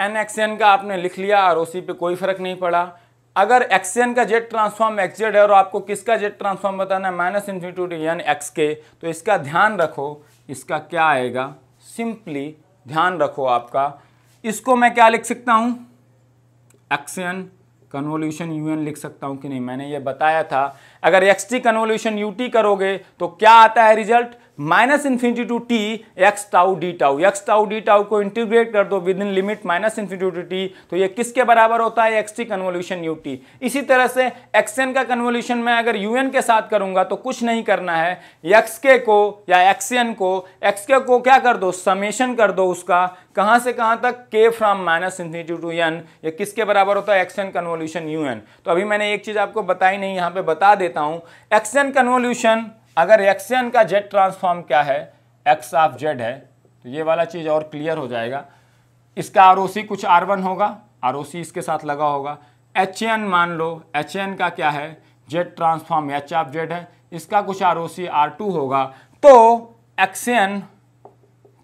N xn का आपने लिख लिया, आरओसी पे कोई फर्क नहीं पड़ा। अगर एक्सएन का जेड ट्रांसफॉर्म एक्सजेड है और आपको किसका जेड ट्रांसफॉर्म बताना है minus infinity to N X K, तो इसका ध्यान रखो, इसका क्या आएगा, सिंपली ध्यान रखो आपका, इसको मैं क्या लिख सकता हूं, एक्सएन कन्वोल्यूशन यूएन लिख सकता हूं कि नहीं, मैंने ये बताया था। अगर एक्सटी कन्वोल्यूशन यूटी करोगे तो क्या आता है result, minus infinity to T X tau D tau, X tau D tau को इंटीग्रेट कर दो with in limit minus infinity to T, तो ये किसके बराबर होता है, एक्सटी कन्वोल्यूशन यूटी। इसी तरह से एक्सएन का कन्वोल्यूशन मैं अगर यूएन के साथ करूंगा तो कुछ नहीं करना है, एक्सके को या एक्सएन को, एक्सके को क्या कर दो, समेशन कर दो उसका, कहां से कहां तक, K from minus infinity to N, ये किसके बराबर होता है, एक्सएन कन्वोल्यूशन यूएन। तो अभी मैंने एक चीज आपको बताई नहीं, यहां पे बता देता हूं, एक्सएन कन्वोल्यूशन अगर एक्सएन का जेड ट्रांसफॉर्म क्या है, एक्स ऑफ जेड है, तो ये वाला चीज और क्लियर हो जाएगा। इसका आरओसी कुछ R1 होगा, आरओसी इसके साथ लगा होगा, HN मान लो, HN का क्या है, Z transform H of Z है, इसका कुछ आरओसी R2 होगा, तो X N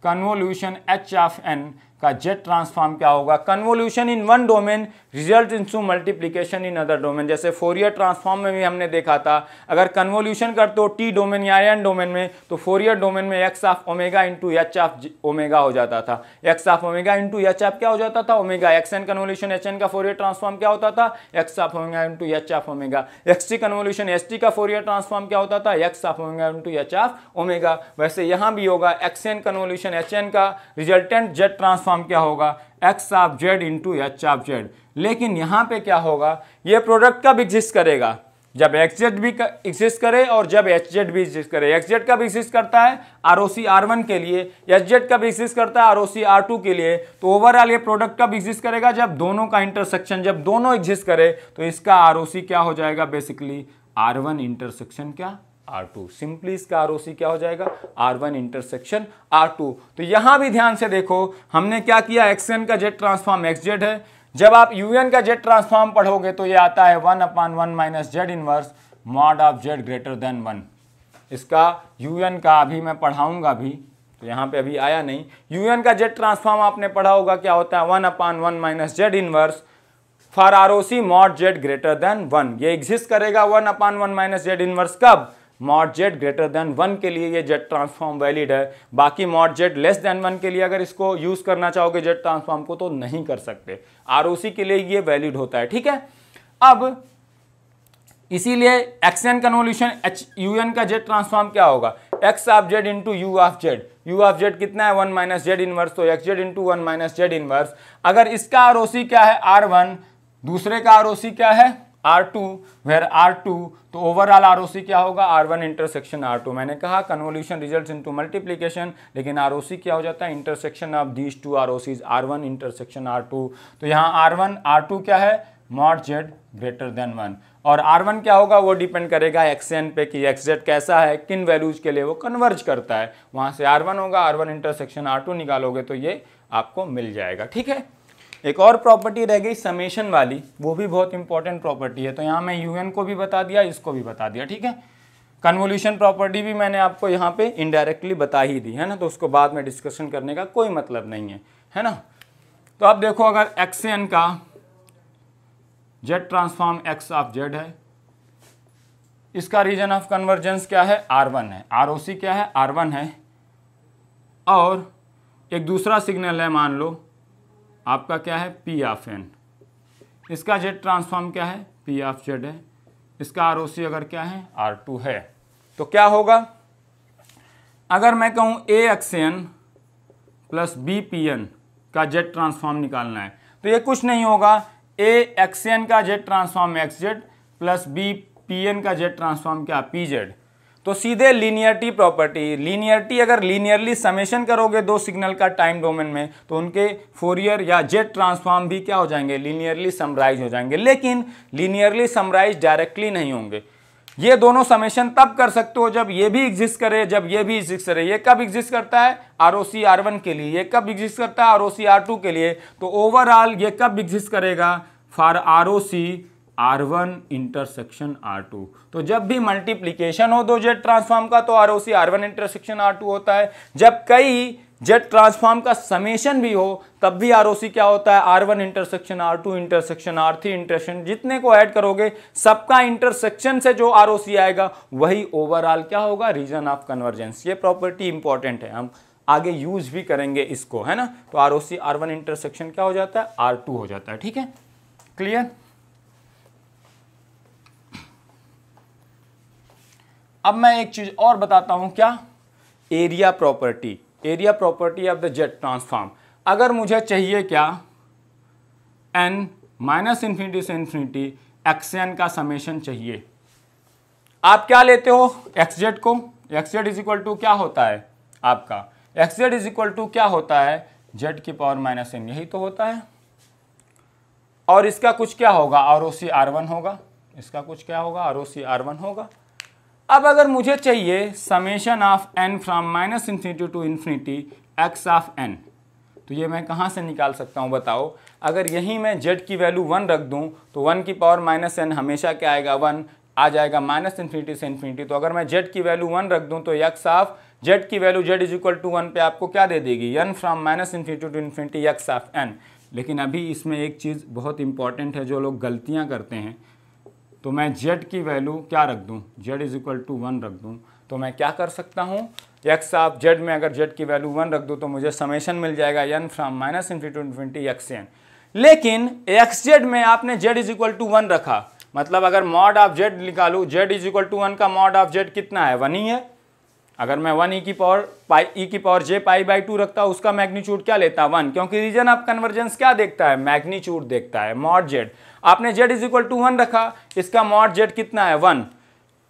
convolution H of N का जेड ट्रांसफॉर्म क्या होगा, convolution in one domain result into multiplication in other domain. जैसे फोरियर ट्रांसफॉर्म में भी हमने देखा था, अगर कन्वोल्यूशन करते हो टी डोमेन या एन डोमेन में, तो फोरियर डोमेन में X of omega into H of omega हो जाता था, X of omega into H of क्या हो जाता था, omega. X N convolution H N का फोरियर ट्रांसफॉर्म क्या होता था, X of omega into H of omega. X T convolution S T का फोरियर ट्रांसफॉर्म क्या होता था, X of omega into H of omega. वैसे यहां भी होगा, X N convolution H N का रिजल्टेंट जेड ट्रांसफॉर्म क्या होगा, X of Z into H of Z. लेकिन यहां पे क्या होगा, ये प्रोडक्ट कब एग्जिस्ट करेगा, जब एक्स जेड भी एग्जिस्ट करे और जब एच जेड भी एग्जिस्ट करे। एक्स जेड कब एग्जिस्ट करता है, आरओसी R1 के लिए, एच जेड कब एग्जिस्ट करता है, आरओसी R2 के लिए। तो ओवरऑल ये प्रोडक्ट कब एग्जिस्ट करेगा, जब दोनों का इंटरसेक्शन, जब दोनों एग्जिस्ट करे, तो इसका आरओसी क्या हो जाएगा, बेसिकली R1 इंटरसेक्शन क्या, R2। सिंपली इसका आरओसी क्या हो जाएगा, R1 इंटरसेक्शन R2। तो यहां भी ध्यान से देखो, हमने क्या किया, एक्सएन का जेड ट्रांसफॉर्म एक्स जेड है, जब आप यूएन का जेड ट्रांसफॉर्म पढ़ोगे तो ये आता है 1/1 minus Z inverse mod of Z greater than 1। इसका यूएन का अभी मैं पढ़ाऊंगा भी, तो यहाँ पे अभी आया नहीं। यूएन का जेड ट्रांसफॉर्म आपने पढ़ा होगा, क्या होता है 1/1 minus Z inverse for ROC mod Z greater than 1। ये एग्जिस्ट करेगा 1/1 माइनस जेड इनवर्स कब, मॉड जेड ग्रेटर देन 1 के लिए ये जेड ट्रांसफॉर्म वैलिड है। बाकी मॉड जेड लेस देन 1 के लिए अगर इसको यूज करना चाहोगे जेड ट्रांसफॉर्म को, तो नहीं कर सकते। आरओसी के लिए ये वैलिड होता है, ठीक है। अब इसीलिए एक्सएन कन्वोल्यूशन यूएन का जेड ट्रांसफॉर्म क्या होगा, X of Z into you of Z. You of Z कितना है, 1 माइनस जेड इनवर्स, तो x Z into 1 minus Z inverse. अगर इसका आरओसी क्या है, R1, दूसरे का आरओसी क्या है, R2, वेयर R2, तो ओवरऑल आरओसी क्या होगा, R1 इंटरसेक्शन R2। मैंने कहा कन्वोल्यूशन रिजल्ट्स इनटू मल्टीप्लिकेशन, लेकिन आरओसी क्या हो जाता है, intersection of these two ROCs, R1 intersection R2। तो यहाँ R1 R2 क्या है, मॉड जेड ग्रेटर देन 1, और R1 क्या होगा, वो डिपेंड करेगा एक्सएन पे कि एक्सजेड कैसा है, किन वैल्यूज के लिए वो कन्वर्ज करता है। वहां से R1 होगा, R1 इंटरसेक्शन R2 निकालोगे तो ये आपको मिल जाएगा, ठीक है। एक और प्रॉपर्टी रह गई समेशन वाली, वो भी बहुत इंपॉर्टेंट प्रॉपर्टी है। तो यहाँ मैं यूएन को भी बता दिया, इसको भी बता दिया, ठीक है। कन्वोल्यूशन प्रॉपर्टी भी मैंने आपको यहाँ पे इनडायरेक्टली बता ही दी है ना, तो उसको बाद में डिस्कशन करने का कोई मतलब नहीं है ना। तो अब देखो, अगर एक्सएन का Z transform x of Z है, इसका रीजन ऑफ कन्वर्जेंस क्या है, R1 है, आरओसी क्या है, R1 है, और एक दूसरा सिग्नल है, मान लो आपका क्या है, P ऑफ n। इसका जेड ट्रांसफॉर्म क्या है, P ऑफ जेड है, इसका आरओसी अगर क्या है, R2 है। तो क्या होगा, अगर मैं कहूं A xn plus B PN का जेड ट्रांसफॉर्म निकालना है, तो ये कुछ नहीं होगा, A एक्सएन का Z transform x Z plus B PN का जेड ट्रांसफॉर्म क्या, PZ। तो सीधे लीनियरिटी प्रॉपर्टी, लीनियरिटी अगर लीनियरली समेशन करोगे दो सिग्नल का टाइम डोमेन में, तो उनके फोरियर या जेड ट्रांसफॉर्म भी क्या हो जाएंगे, लीनियरली समराइज हो जाएंगे। लेकिन लीनियरली समराइज डायरेक्टली नहीं होंगे। ये दोनों समेशन तब कर सकते हो जब ये भी एग्जिस्ट करे, जब ये भी एग्जिस्ट करे। ये कब एग्जिस्ट करता है, आरओसी R1 के लिए, ये कब एग्जिस्ट करता है, आरओसी R2 के लिए। तो ओवरऑल ये कब एग्जिस्ट करेगा, for ROC R1 intersection R2। तो जब भी मल्टीप्लीकेशन हो दो जेड ट्रांसफॉर्म का, तो आरओसी R1 इंटरसेक्शन R2 होता है। जब कई जेड ट्रांसफॉर्म का समेशन भी हो तब भी आरओसी क्या होता है, R1 intersection R2 intersection R3 intersection, जितने को ऐड करोगे सबका इंटरसेक्शन से जो आरओसी आएगा वही ओवरऑल क्या होगा, रीजन ऑफ कन्वर्जेंस। ये प्रॉपर्टी इंपॉर्टेंट है, हम आगे यूज भी करेंगे इसको, है ना। तो आरओसी R1 इंटरसेक्शन क्या हो जाता है, R2 हो जाता है। ठीक है, क्लियर। अब मैं एक चीज और बताता हूं, क्या, area property, area property of the jet transform. अगर मुझे चाहिए क्या, n माइनस इन्फिनिटी से इन्फिनिटी xn का समेशन चाहिए, आप क्या लेते हो, xz को, xz इज इक्वल टू क्या होता है आपका, xz इज इक्वल टू क्या होता है, z की पावर माइनस n, यही तो होता है। और इसका कुछ क्या होगा, आरओसी R1 होगा, इसका कुछ क्या होगा, आरओसी R1 होगा। अब अगर मुझे चाहिए summation of n from minus infinity to infinity x of n, तो ये मैं कहाँ से निकाल सकता हूँ बताओ। अगर यहीं मैं z की वैल्यू 1 रख दूँ तो 1 की पावर माइनस n हमेशा क्या आएगा, 1 आ जाएगा माइनस इन्फिनिटी से इन्फिनिटी। तो अगर मैं z की वैल्यू 1 रख दूँ तो x ऑफ z की value z is equal to 1 पे आपको क्या दे देगी, n from minus infinity to infinity x of n। लेकिन अभी इसमें एक चीज़ बहुत इंपॉर्टेंट है जो लोग गलतियाँ करते हैं, तो मैं z की वैल्यू क्या रख दूँ, z इज इक्वल टू 1 रख दूँ, तो मैं क्या कर सकता हूँ, x ऑफ z में अगर z की वैल्यू 1 रख दूँ तो मुझे समेशन मिल जाएगा n from minus infinity to infinity xn। लेकिन xz में आपने z इज इक्वल टू 1 रखा, मतलब अगर मॉड ऑफ z निकालूँ, z इज इक्वल टू 1 का मॉड ऑफ z कितना है, 1 ही है। अगर मैं 1 e की पावर j पाई बाई 2 रखता हूँ, उसका मैग्नीट्यूड क्या लेता है, 1, क्योंकि रीजन ऑफ कन्वर्जेंस क्या देखता है, मैग्नीट्यूड देखता है, मॉड z। आपने z इज इक्वल टू 1 रखा, इसका मॉड z कितना है, 1,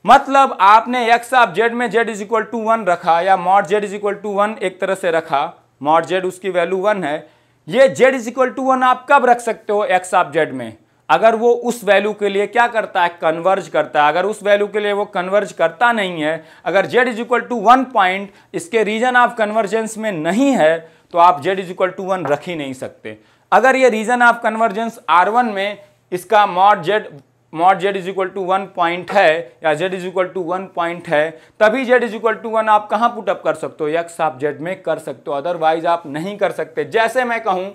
मतलब आपने x ऑफ z में z इज इक्वल टू 1 रखा, या mod z is equal to 1 एक तरह से रखा, मॉड z उसकी वैल्यू 1 है। ये z इज इक्वल टू 1 आप कब रख सकते हो, x ऑफ z में, अगर वो उस वैल्यू के लिए क्या करता है, कन्वर्ज करता है। अगर उस वैल्यू के लिए वो कन्वर्ज करता नहीं है, अगर z is equal to 1 point इसके रीजन ऑफ कन्वर्जेंस में नहीं है, तो आप z इज इक्वल टू 1 रख ही नहीं सकते। अगर ये रीजन ऑफ कन्वर्जेंस R1 में इसका mod z is equal to 1 point है, या z is equal to 1 point है, तभी z इज इक्वल टू 1 आप कहाँ पुटअप कर सकते हो, x ऑफ z में कर सकते हो, अदरवाइज आप नहीं कर सकते। जैसे मैं कहूँ,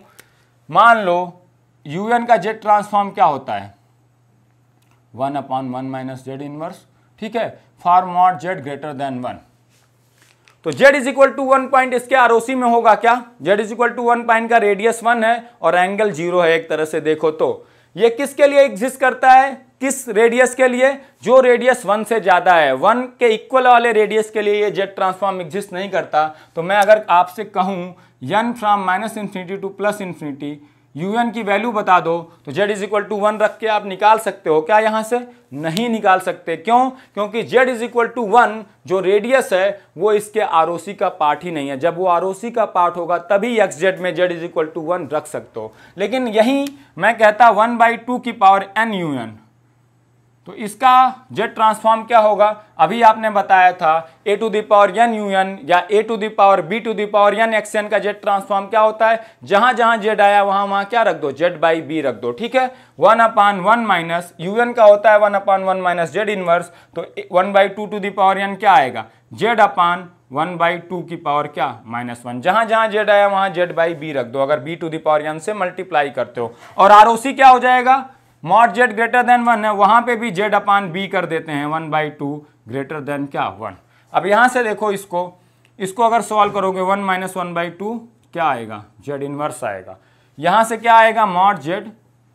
मान लो un का जेट ट्रांसफॉर्म क्या होता है, 1/1 माइनस जेड इनवर्स, ठीक है, for mod z greater than 1। तो z is equal to 1 point इसके आरओसी में होगा क्या, z is equal to 1 point का रेडियस 1 है और एंगल 0 है एक तरह से देखो तो। ये किसके लिए एग्जिस्ट करता है, किस रेडियस के लिए, जो रेडियस 1 से ज्यादा है, 1 के इक्वल वाले रेडियस के लिए ये जेट ट्रांसफॉर्म एग्जिस्ट नहीं करता। तो मैं अगर आपसे कहूं n from minus infinity to plus infinity un की वैल्यू बता दो, तो z इज इक्वल टू 1 रख के आप निकाल सकते हो क्या, यहां से नहीं निकाल सकते। क्यों, क्योंकि z इज इक्वल टू 1 जो रेडियस है वो इसके आरओसी का पार्ट ही नहीं है। जब वो आरओसी का पार्ट होगा तभी xz में z इज इक्वल टू 1 रख सकते हो। लेकिन यही मैं कहता 1/2 की पावर n un, तो इसका जेट ट्रांसफॉर्म क्या होगा, अभी आपने बताया था a to the power n un या a to the power b to the power n xn का जेट ट्रांसफॉर्म क्या होता है, जहां जहां z आया वहां वहां क्या रख दो, z/b रख दो, ठीक है। 1/1 माइनस un का होता है 1/1 माइनस जेड इनवर्स, तो 1/2 टू द पावर n क्या आएगा, z/1/2 की पावर क्या, -1। जहां जहां z आया वहां z/b रख दो, अगर b to the power n से मल्टीप्लाई करते हो। और आरओसी क्या हो जाएगा, मॉड z ग्रेटर देन 1 है, वहां पे भी z/b कर देते हैं, 1/2 ग्रेटर देन क्या, 1। अब यहां से देखो इसको अगर सॉल्व करोगे 1 माइनस 1/2 क्या आएगा, z इनवर्स आएगा। यहां से क्या आएगा, मॉड z,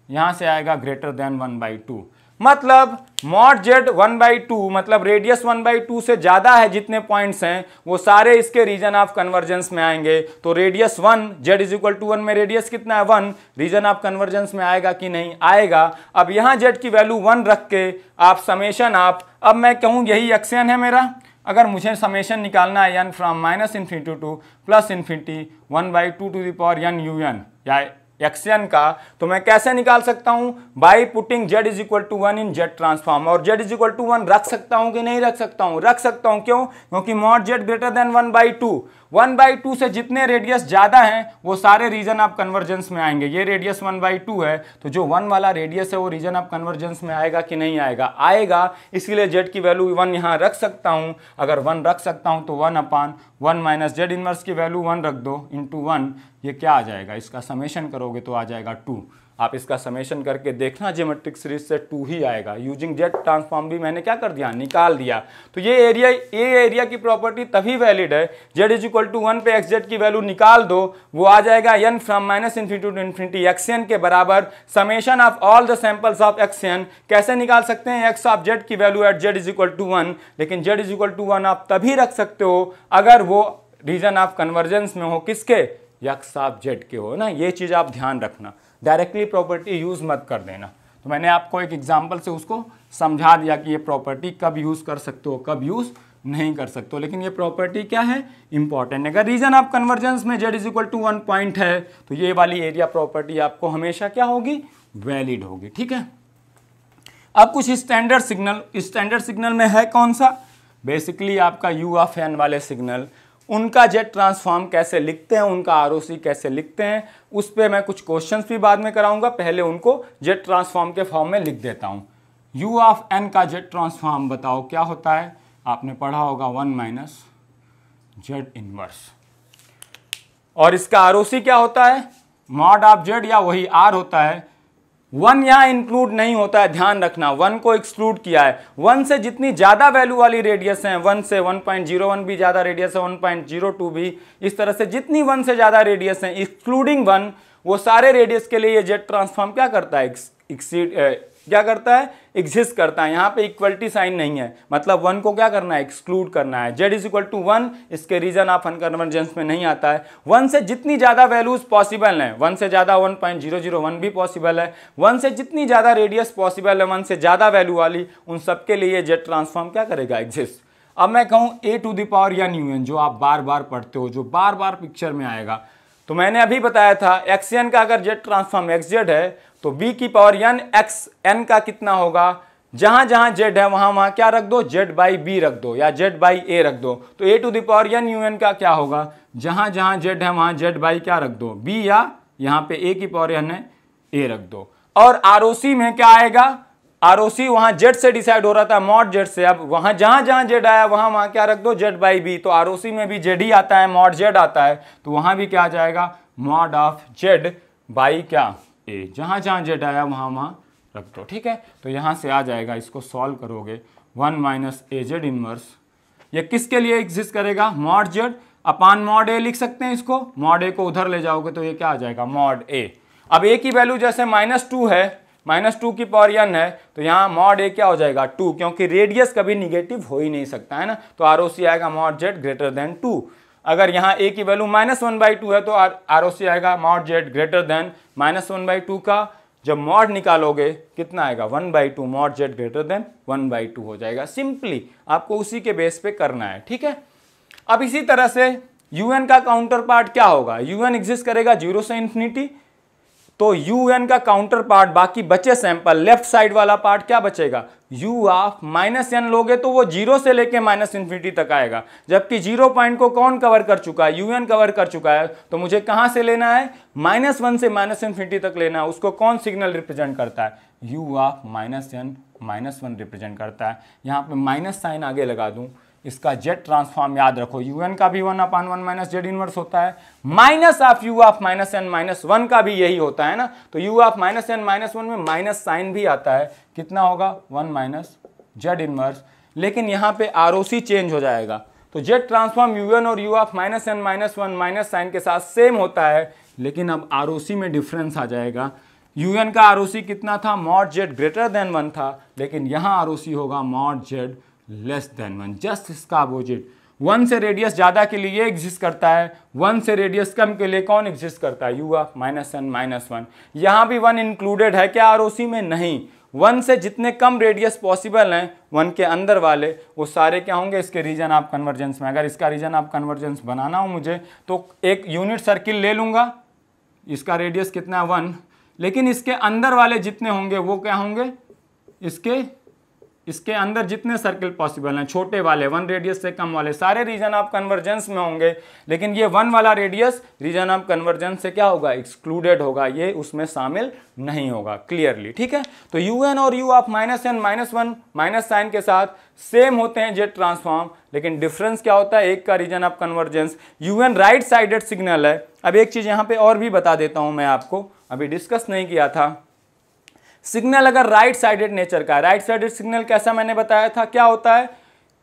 यहां से आएगा ग्रेटर देन 1/2, मतलब मॉड z 1/2 मतलब रेडियस 1/2 से ज्यादा है, जितने पॉइंट्स हैं वो सारे इसके रीजन ऑफ कन्वर्जेंस में आएंगे। तो radius 1, z is equal to 1 में रेडियस कितना है, 1, रीजन ऑफ कन्वर्जेंस में आएगा कि नहीं आएगा। अब यहाँ z की वैल्यू 1 रख के आप समेशन आप, अब मैं कहूँ यही xn है मेरा, अगर मुझे समेशन निकालना है n from minus infinity to plus infinity 1/2 to the power n un या xn का, तो मैं कैसे निकाल सकता हूं, by putting z is equal to 1 in Z transform. और z इज इक्वल टू 1 रख सकता हूं कि नहीं रख सकता हूं, रख सकता हूं, क्यों, क्योंकि मॉड z ग्रेटर देन 1/2, 1/2 से जितने रेडियस ज़्यादा हैं वो सारे रीजन ऑफ कन्वर्जेंस में आएंगे। ये रेडियस 1/2 है, तो जो 1 वाला रेडियस है वो रीजन ऑफ कन्वर्जेंस में आएगा कि नहीं आएगा? आएगा। इसलिए जेड की वैल्यू 1 यहाँ रख सकता हूँ। अगर 1 रख सकता हूँ तो 1/1 माइनस जेड इनवर्स की वैल्यू 1 रख दो इंटू 1, ये क्या आ जाएगा? इसका समेशन करोगे तो आ जाएगा 2। आप इसका समेशन करके देखना, ज्योमेट्रिक सीरीज से 2 ही आएगा। यूजिंग जेड ट्रांसफॉर्म भी मैंने क्या कर दिया? निकाल दिया। तो ये एरिया की प्रॉपर्टी तभी वैलिड है, जेड इज इक्वल टू 1 पे एक्स जेड की वैल्यू निकाल दो, वो आ जाएगा n from minus infinity to infinity xn के बराबर summation of all the samples of xn। कैसे निकाल सकते हैं? x ऑफ जेड की value at Z is equal to 1, लेकिन जेड इज इक्वल टू 1 आप तभी रख सकते हो अगर वो रीजन ऑफ कन्वर्जेंस में हो। किसके? x ऑफ जेड के हो ना। ये चीज आप ध्यान रखना, डायरेक्टली प्रॉपर्टी यूज मत कर देना। तो मैंने आपको एक एग्जांपल से उसको समझा दिया कि ये प्रॉपर्टी कब यूज कर सकते हो, कब यूज नहीं कर सकते हो, लेकिन ये प्रॉपर्टी क्या है? इंपॉर्टेंट है। अगर रीजन ऑफ कन्वर्जेंस में z is equal to 1 point है तो ये वाली एरिया प्रॉपर्टी आपको हमेशा क्या होगी? वैलिड होगी। ठीक है। अब कुछ स्टैंडर्ड सिग्नल में है कौन सा? बेसिकली आपका u ऑफ n वाले सिग्नल, उनका जेट ट्रांसफॉर्म कैसे लिखते हैं, उनका आरओसी कैसे लिखते हैं, उस पर मैं कुछ क्वेश्चंस भी बाद में कराऊंगा। पहले उनको जेट ट्रांसफॉर्म के फॉर्म में लिख देता हूं। u ऑफ n का जेट ट्रांसफॉर्म बताओ क्या होता है? आपने पढ़ा होगा 1 माइनस जेड इनवर्स। और इसका आरओसी क्या होता है? मॉड ऑफ जेड, या वही r होता है। 1 यहाँ इंक्लूड नहीं होता है, ध्यान रखना, 1 को एक्सक्लूड किया है। 1 से जितनी ज्यादा वैल्यू वाली रेडियस है, 1 से 1.01 भी ज्यादा रेडियस है, 1.02 भी, इस तरह से जितनी 1 से ज्यादा रेडियस है एक्सक्लूडिंग 1, वो सारे रेडियस के लिए ये जेट ट्रांसफॉर्म क्या करता है? एग्जिस्ट करता है। यहाँ पे इक्वलिटी साइन नहीं है, मतलब 1 को क्या करना है? एक्सक्लूड करना है। z इज इक्वल टू 1 इसके रीजन ऑफ अनकन्वर्जेंस में नहीं आता है। 1 से जितनी ज्यादा वैल्यूज पॉसिबल हैं, 1 से ज्यादा 1.001 भी पॉसिबल है, 1 से जितनी ज्यादा रेडियस पॉसिबल है, 1 से ज्यादा वैल्यू वाली, उन सबके लिए जेट ट्रांसफॉर्म क्या करेगा? एग्जिस्ट। अब मैं कहूँ a to the power n un, जो आप बार बार पढ़ते हो, जो बार बार पिक्चर में आएगा, तो मैंने अभी बताया था xn का अगर जेट ट्रांसफॉर्म xz है तो b की पावर n x n का कितना होगा? जहां जहां z है वहां वहां क्या रख दो? z बाई b रख दो या z बाई a रख दो। तो a to the power n un का क्या होगा? जहां जहां z है वहां z बाई क्या रख दो? b, या यहाँ पे a की पावर n है a रख दो। और आरओसी में क्या आएगा? आरओसी वहां z से डिसाइड हो रहा था, मॉड z से। अब वहां जहां जहां z आया वहां वहां क्या रख दो? z by b। तो आरओसी में भी z ही आता है, मॉड z आता है, तो वहां भी क्या आ जाएगा? मॉड ऑफ z बाई क्या? a। जहां जहां z आया वहां वहां रख दो। ठीक है। तो यहां से आ जाएगा, इसको सॉल्व करोगे 1 माइनस ए जेड इनवर्स, ये किसके लिए एग्जिस्ट करेगा? Mod z upon mod a लिख सकते हैं इसको। मॉड a को उधर ले जाओगे तो ये क्या आ जाएगा? Mod a। अब a की वैल्यू जैसे -2 है, -2 की पावर n है, तो यहाँ मॉड a क्या हो जाएगा? 2, क्योंकि रेडियस कभी निगेटिव हो ही नहीं सकता है ना। तो आरओसी आएगा मॉड z ग्रेटर देन 2। अगर यहाँ a की वैल्यू -1/2 है तो आरओसी आएगा मॉड z ग्रेटर देन -1/2 का। जब मॉड निकालोगे कितना आएगा? 1/2, मॉड z ग्रेटर देन 1/2 हो जाएगा। सिंपली आपको उसी के बेस पे करना है। ठीक है। अब इसी तरह से un का काउंटर पार्ट क्या होगा? un एग्जिस्ट करेगा 0 से इंफिनिटी, तो un का काउंटर पार्ट, बाकी बचे सैंपल, लेफ्ट साइड वाला पार्ट क्या बचेगा? u ऑफ -n लोगे तो वो 0 से लेके -इंफिनिटी तक आएगा, जबकि 0 पॉइंट को कौन कवर कर चुका है? un कवर कर चुका है। तो मुझे कहां से लेना है? -1 से -इंफिनिटी तक लेना है। उसको कौन सिग्नल रिप्रेजेंट करता है? u ऑफ -n -1 रिप्रेजेंट करता है। यहाँ पे माइनस साइन आगे लगा दूं, इसका जेट ट्रांसफॉर्म याद रखो, un का भी 1/1 माइनस जेड इनवर्स होता है, minus of u of -n -1 का भी यही होता है ना। तो u ऑफ -n -1 में माइनस साइन भी आता है, कितना होगा? 1 माइनस जेड इनवर्स। लेकिन यहाँ पे आरओसी चेंज हो जाएगा, तो जेट ट्रांसफॉर्म un और u of -n -1 minus sign के साथ सेम होता है, लेकिन अब आरओसी में डिफरेंस आ जाएगा। un का आरओसी कितना था? मॉड जेड ग्रेटर देन 1 था, लेकिन यहाँ आरओसी होगा mod Z less than 1, just इसका अपोजिट। 1 से रेडियस ज्यादा के लिए एग्जिस्ट करता है, 1 से रेडियस कम के लिए कौन एग्जिस्ट करता है? u of -n -1। यहाँ भी 1 इंक्लूडेड है क्या आरओसी में? नहीं। 1 से जितने कम रेडियस पॉसिबल हैं 1 के अंदर वाले, वो सारे क्या होंगे? इसके रीजन ऑफ कन्वर्जेंस में। अगर इसका रीजन ऑफ कन्वर्जेंस बनाना हो मुझे तो एक यूनिट सर्किल ले लूंगा, इसका रेडियस कितना है? 1, लेकिन इसके अंदर वाले जितने होंगे वो क्या होंगे? इसके इसके अंदर जितने सर्किल पॉसिबल हैं, छोटे वाले 1 रेडियस से कम वाले, सारे रीजन ऑफ कन्वर्जेंस में होंगे, लेकिन ये 1 वाला रेडियस रीजन ऑफ कन्वर्जेंस से क्या होगा, एक्सक्लूडेड होगा, ये उसमें शामिल नहीं होगा क्लियरली। ठीक है, तो un और u of -n-1 minus sign के साथ सेम होते हैं जेट ट्रांसफॉर्म, लेकिन डिफरेंस क्या होता है, एक का region of convergence un right sided signal है। अब एक चीज यहां पे और भी बता देता हूं मैं आपको, अभी डिस्कस नहीं किया था, सिग्नल अगर राइट साइडेड नेचर का है, राइट साइडेड सिग्नल कैसा मैंने बताया था, क्या होता है,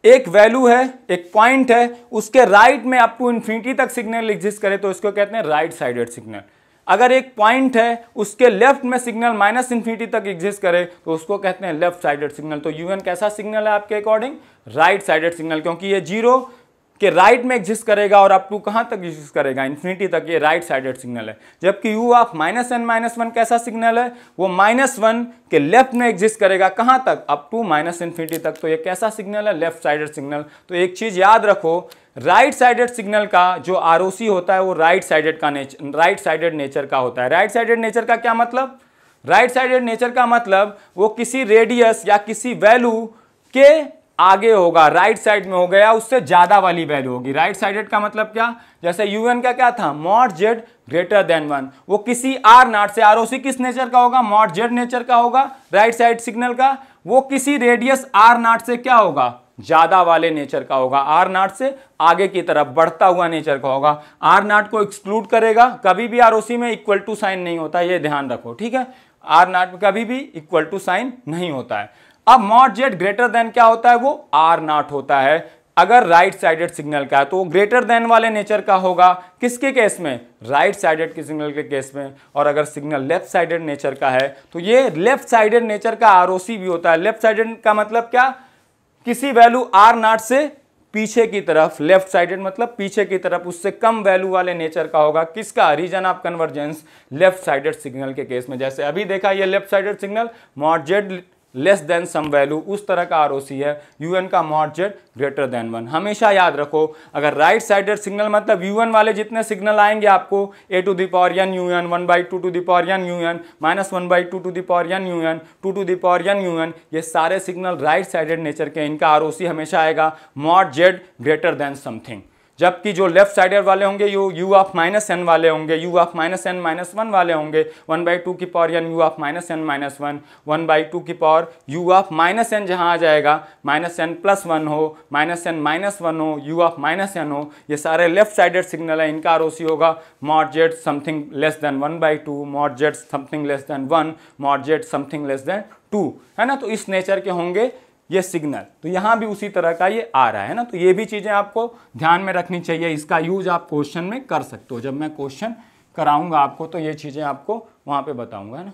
एक वैल्यू है, एक पॉइंट है, उसके राइट में अप टू इन्फिनिटी तक सिग्नल एग्जिस्ट करे तो इसको कहते हैं राइट साइडेड सिग्नल। अगर एक पॉइंट है, उसके लेफ्ट में सिग्नल -इन्फिनिटी तक एग्जिस्ट करे तो उसको कहते हैं लेफ्ट साइडेड सिग्नल। तो un कैसा सिग्नल है आपके अकॉर्डिंग, राइट साइडेड सिग्नल, क्योंकि ये 0 के राइट में एग्जिस्ट करेगा और अप टू कहां तक एग्जिस्ट करेगा, इन्फिनिटी तक, ये राइट साइडेड सिग्नल है। जबकि u ऑफ -n-1 कैसा सिग्नल है, वो -1 के लेफ्ट में एग्जिस्ट करेगा, कहां तक, अप टू इन्फिनिटी तक, तो ये कैसा सिग्नल है, लेफ्ट साइडेड सिग्नल। तो एक चीज याद रखो, राइट साइडेड सिग्नल का जो आरओसी होता है वो राइट साइडेड नेचर का होता है। राइट साइडेड नेचर का क्या मतलब, राइट साइडेड नेचर का मतलब वो किसी रेडियस या किसी वैल्यू के आगे होगा, राइट साइड में हो गया, उससे ज्यादा वाली वैल्यू होगी। राइट साइडेड का मतलब क्या, जैसे un का क्या था, मॉड z ग्रेटर देन 1, वो किसी r0 से, आरओसी किस नेचर का होगा, मॉड z नेचर का होगा, राइट साइड सिग्नल का, वो किसी रेडियस r0 से क्या होगा, ज्यादा वाले नेचर का होगा, r0 से आगे की तरफ बढ़ता हुआ नेचर का होगा। r0 को एक्सक्लूड करेगा, कभी भी आरओसी में इक्वल टू साइन नहीं होता, ये ध्यान रखो। ठीक है, r0 में कभी भी इक्वल टू साइन नहीं होता है। अब मॉड z ग्रेटर देन क्या होता है, वो r0 होता है। अगर राइट साइडेड सिग्नल का है तो वो ग्रेटर देन वाले नेचर का होगा, किसके केस में, राइट साइडेड के सिग्नल के केस में। और अगर सिग्नल लेफ्ट साइडेड नेचर का है तो ये लेफ्ट साइडेड नेचर का आरओसी भी होता है। लेफ्ट साइडेड का मतलब क्या, किसी वैल्यू r0 से पीछे की तरफ, लेफ्ट साइडेड मतलब पीछे की तरफ, उससे कम वैल्यू वाले नेचर का होगा, किसका, region of convergence, left sided signal के केस में। जैसे अभी देखा ये left sided signal, mod z less than some value, उस तरह का आरओसी है। un का मॉड z ग्रेटर देन 1। हमेशा याद रखो, अगर राइट साइडेड सिग्नल मतलब un वाले जितने सिग्नल आएंगे आपको, a to the power n un, 1/2 to the power n un, -1/2 to the power n un, 2 to the power n un, ये सारे सिग्नल राइट साइडेड नेचर के, इनका आरओसी हमेशा आएगा mod z greater then something. जबकि जो left sided वाले होंगे u ऑफ -n वाले होंगे, u ऑफ -n-1 वाले होंगे, 1/2 की power n u of -n-1, 1/2 की पावर u ऑफ -n जहां आ जाएगा, -n+1 हो, -n-1 हो, u ऑफ -n हो, ये सारे लेफ्ट साइडेड सिग्नल है, इनका आरओसी होगा mod z something less than 1/2, mod z something less than 1, mod z something less than 2, है ना। तो इस नेचर के होंगे ये सिग्नल। तो यहाँ भी उसी तरह का ये आ रहा है ना। तो ये भी चीज़ें आपको ध्यान में रखनी चाहिए, इसका यूज आप क्वेश्चन में कर सकते हो। जब मैं क्वेश्चन कराऊंगा आपको तो ये चीज़ें आपको वहाँ पे बताऊंगा, है ना।